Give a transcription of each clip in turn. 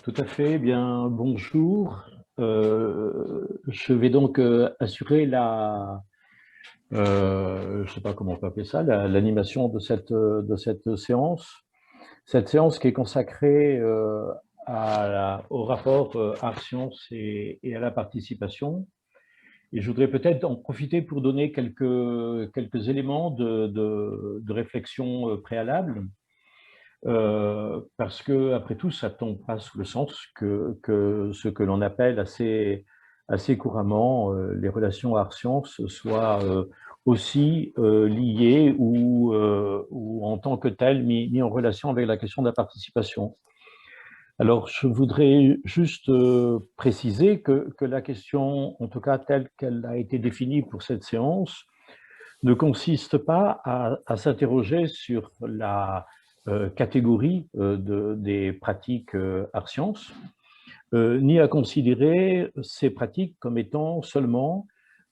Tout à fait, eh bien, bonjour. Je vais donc assurer je sais pas comment on peut appeler ça, l'animation de cette séance. Cette séance qui est consacrée au rapport art sciences et à la participation. Et je voudrais peut-être en profiter pour donner quelques éléments de réflexion préalable. Parce que, après tout, ça tombe pas sous le sens que ce que l'on appelle assez couramment les relations art-sciences soient aussi liées ou en tant que telles mis en relation avec la question de la participation. Alors, je voudrais juste préciser que la question, en tout cas telle qu'elle a été définie pour cette séance, ne consiste pas à s'interroger sur la catégorie des pratiques art sciences, ni à considérer ces pratiques comme étant seulement,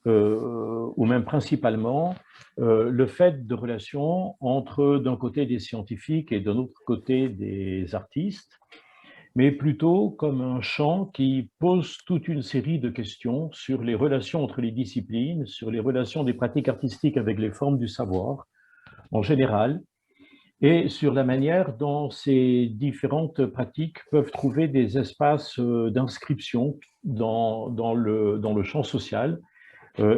ou même principalement, le fait de relations entre, d'un côté, des scientifiques et d'un autre côté, des artistes, mais plutôt comme un champ qui pose toute une série de questions sur les relations entre les disciplines, sur les relations des pratiques artistiques avec les formes du savoir en général, et sur la manière dont ces différentes pratiques peuvent trouver des espaces d'inscription dans le champ social,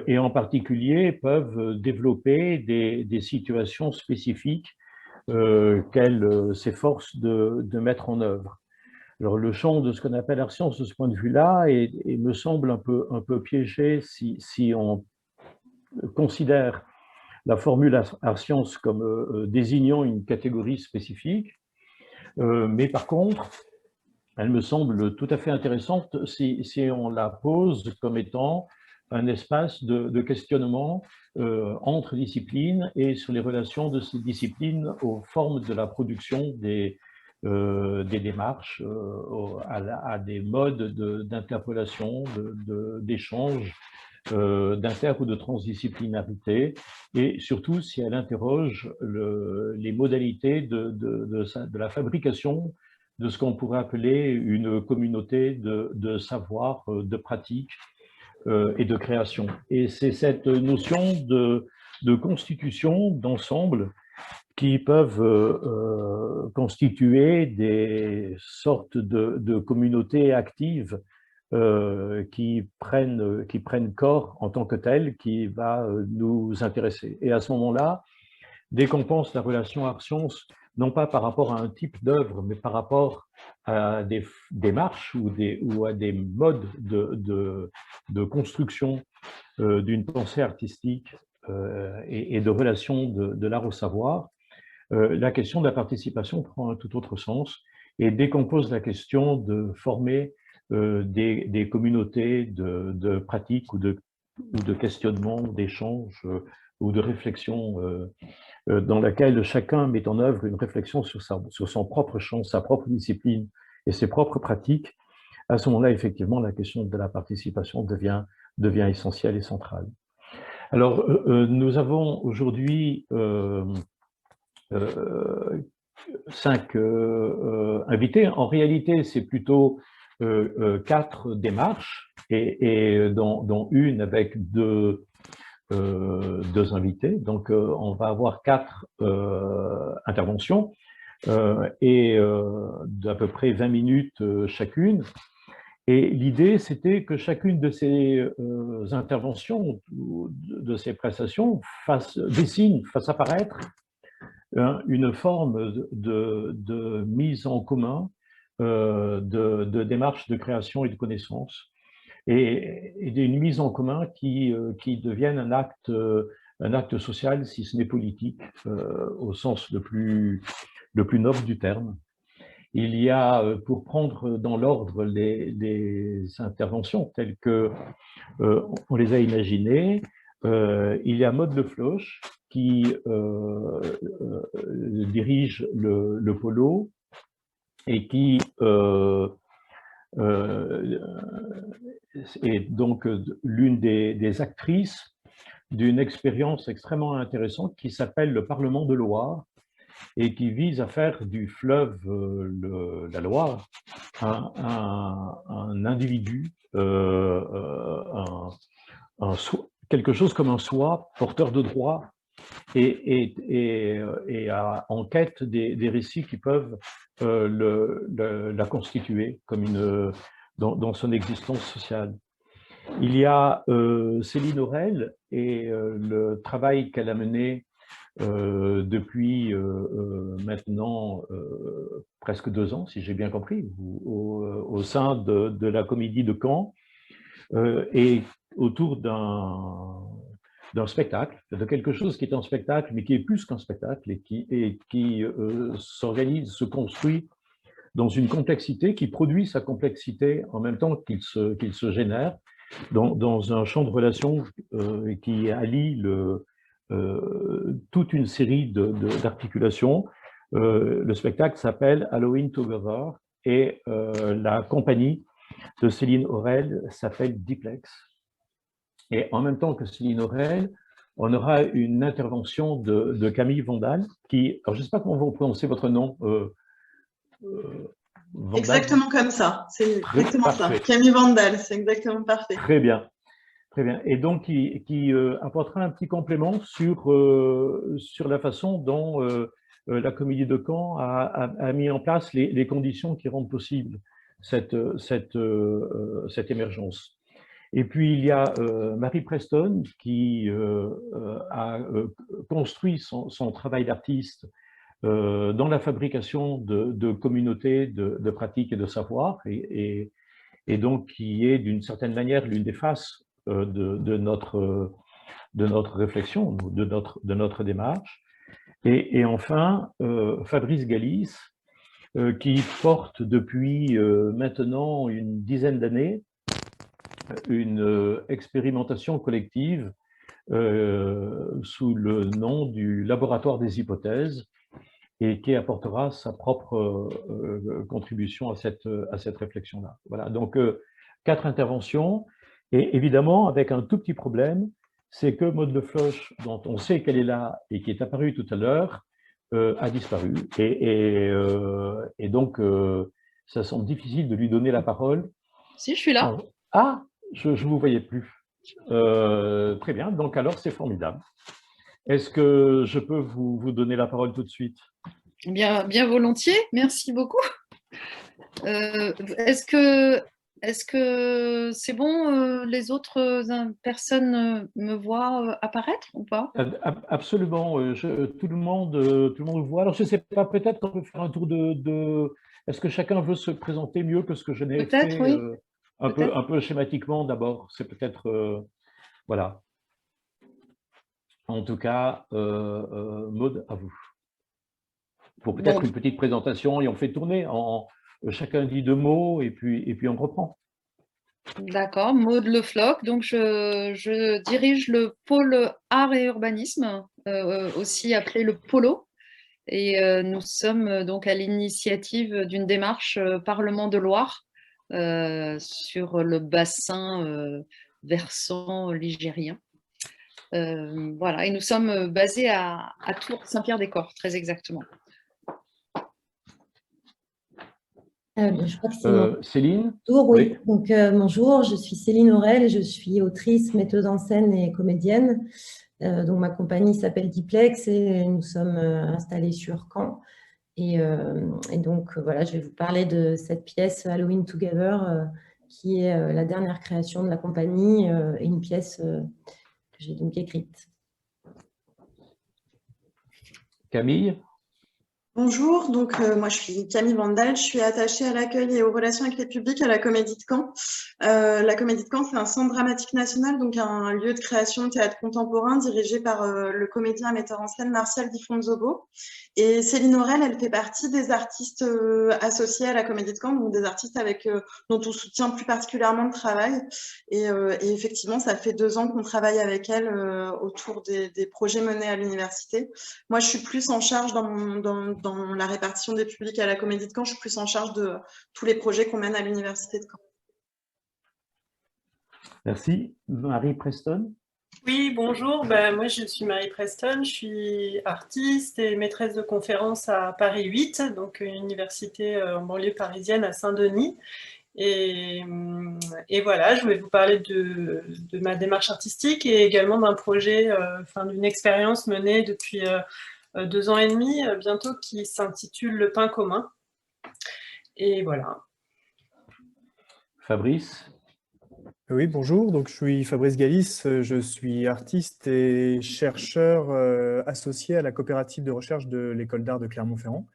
et en particulier peuvent développer des situations spécifiques qu'elles s'efforcent de mettre en œuvre. Alors, le champ de ce qu'on appelle art science de ce point de vue-là me semble un peu piégé si on considère la formule art science comme désignant une catégorie spécifique. Mais par contre, elle me semble tout à fait intéressante si on la pose comme étant un espace de questionnement entre disciplines et sur les relations de ces disciplines aux formes de la production des démarches, à des modes d'interpellation, d'échange, d'inter ou de transdisciplinarité, et surtout si elle interroge les modalités de la fabrication de ce qu'on pourrait appeler une communauté de savoir, de pratique et de création. Et c'est cette notion de constitution, d'ensemble, qui peuvent constituer des sortes de communautés actives qui prennent corps en tant que telles, qui va nous intéresser. Et à ce moment-là, dès qu'on pense la relation art-science, non pas par rapport à un type d'œuvre, mais par rapport à des démarches ou à des modes de construction d'une pensée artistique et de relation de l'art au savoir, la question de la participation prend un tout autre sens et décompose la question de former des communautés de pratiques ou de questionnement, d'échanges ou de réflexion dans laquelle chacun met en œuvre une réflexion sur son propre champ, sa propre discipline et ses propres pratiques. À ce moment-là, effectivement, la question de la participation devient essentielle et centrale. Alors, nous avons aujourd'hui euh, 5 invités. En réalité, c'est plutôt 4 démarches, et dont une avec deux invités. Donc, on va avoir 4 interventions et d'à peu près 20 minutes chacune. Et l'idée, c'était que chacune de ces interventions, de ces prestations, fasse apparaître une forme de mise en commun de démarches de création et de connaissance, et d'une mise en commun qui devienne un acte social, si ce n'est politique, au sens le plus noble du terme. Il y a, pour prendre dans l'ordre les interventions telles que on les a imaginées, il y a Maud Le Floch qui dirige le polo et qui est donc l'une des actrices d'une expérience extrêmement intéressante qui s'appelle le Parlement de Loire, et qui vise à faire du fleuve la Loire un individu, quelque chose comme un soi porteur de droit et en quête des récits qui peuvent la constituer comme dans son existence sociale. Il y a Céline Aurel et le travail qu'elle a mené depuis maintenant presque 2 ans, si j'ai bien compris, au sein de la Comédie de Caen, et autour d'un spectacle, de quelque chose qui est un spectacle, mais qui est plus qu'un spectacle, et qui s'organise, se construit dans une complexité, qui produit sa complexité en même temps qu'il se génère, dans un champ de relations qui allie toute une série d'articulations. Le spectacle s'appelle Halloween Together et la compagnie de Céline Aurel s'appelle Diplex. Et en même temps que Céline Aurel, on aura une intervention de Camille Vandal, qui, alors je ne sais pas comment vous prononcez votre nom. Vandal. Exactement comme ça, c'est exactement parfait. ça. Camille Vandal, c'est exactement parfait. Très bien. Très bien. Et donc, qui apportera un petit complément sur la façon dont la Comédie de Caen a mis en place les conditions qui rendent possible cette émergence. Et puis, il y a Marie Preston qui a construit son travail d'artiste dans la fabrication de communautés de pratiques et de savoirs, et donc qui est d'une certaine manière l'une des faces de notre réflexion, de notre démarche. Et enfin, Fabrice Galis, qui porte depuis maintenant une dizaine d'années une expérimentation collective sous le nom du Laboratoire des hypothèses, et qui apportera sa propre contribution à cette réflexion-là. Voilà, donc 4 interventions, et évidemment avec un tout petit problème, c'est que Maude Lefloche, dont on sait qu'elle est là et qui est apparue tout à l'heure, a disparu, et donc ça semble difficile de lui donner la parole. Si, je suis là. Ah, je ne vous voyais plus. Très bien, donc alors c'est formidable. Est-ce que je peux vous donner la parole tout de suite? Bien volontiers, merci beaucoup. Est-ce que c'est bon, les autres personnes me voient apparaître ou pas? Absolument, tout le monde voit. Alors je ne sais pas, peut-être qu'on peut faire un tour de... Est-ce que chacun veut se présenter mieux que ce que je n'ai fait? Oui. Un peu schématiquement d'abord, c'est peut-être... voilà. En tout cas, Maude, à vous. Pour peut-être une petite présentation, et on fait tourner, chacun dit 2 mots, et puis on reprend. D'accord, Maude Lefloch, donc je dirige le pôle art et urbanisme, aussi appelé le POLO, et nous sommes donc à l'initiative d'une démarche Parlement de Loire sur le bassin versant ligérien. Voilà, et nous sommes basés à Tours, Saint-Pierre-des-Corps, très exactement. Je crois que c'est Céline. Tour, oui. Donc, bonjour, je suis Céline Aurel, je suis autrice, metteuse en scène et comédienne. Donc, ma compagnie s'appelle Diplex et nous sommes installés sur Caen. Et donc, voilà, je vais vous parler de cette pièce Halloween Together, qui est la dernière création de la compagnie et une pièce que j'ai donc écrite. Camille. Bonjour, donc moi je suis Camille Vandal, je suis attachée à l'accueil et aux relations avec les publics à la Comédie de Caen. La Comédie de Caen, c'est un centre dramatique national, donc un lieu de création de théâtre contemporain dirigé par le comédien et metteur en scène Martial Di Fonzobo. Et Céline Aurel, elle fait partie des artistes associés à la Comédie de Caen, donc des artistes dont on soutient plus particulièrement le travail. Et effectivement, ça fait 2 ans qu'on travaille avec elle autour des projets menés à l'université. Moi, je suis plus en charge dans la répartition des publics à la Comédie de Caen, je suis plus en charge de tous les projets qu'on mène à l'université de Caen. Merci. Marie Preston. Oui, bonjour. Ben, moi, je suis Marie Preston. Je suis artiste et maîtresse de conférences à Paris 8, donc une université en banlieue parisienne à Saint-Denis. Et, et voilà, je voulais vous parler de ma démarche artistique et également d'un projet, enfin d'une expérience menée depuis 2 ans et demi bientôt qui s'intitule Le pain commun. Et voilà. Fabrice? Oui, bonjour, donc je suis Fabrice Galis, je suis artiste et chercheur associé à la coopérative de recherche de l'école d'art de Clermont-Ferrand.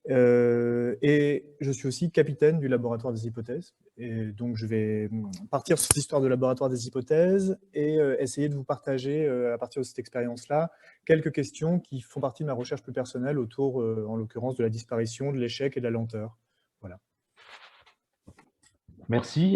Et je suis aussi capitaine du laboratoire des hypothèses. Et donc je vais partir sur cette histoire de laboratoire des hypothèses et essayer de vous partager, à partir de cette expérience-là, quelques questions qui font partie de ma recherche plus personnelle autour, en l'occurrence, de la disparition, de l'échec et de la lenteur. Voilà. Merci.